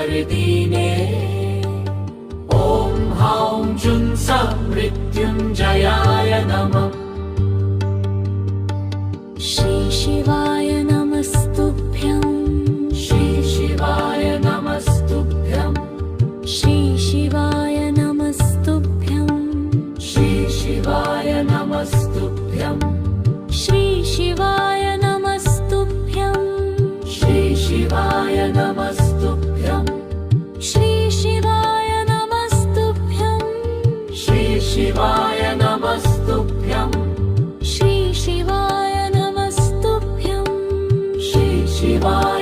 हरिदीने ॐ हौं जुं सः मृत्युञ्जयाय नमः। श्री शिवाय नमस्तुभ्यं श्री शिवाय नमस्तुभ्यं श्री शिवाय नमस्तुभ्यं श्री शिवाय नमस्तुभ्यं श्री शिवाय नमस्तुभ्यं श्री शिवाय नमस्तुभ्यं श्री शिवाय नमस्तुभ्यं श्री शिवाय नमस्तुभ्यं श्री शिवाय नमस्तुभ्यं श्री शिवाय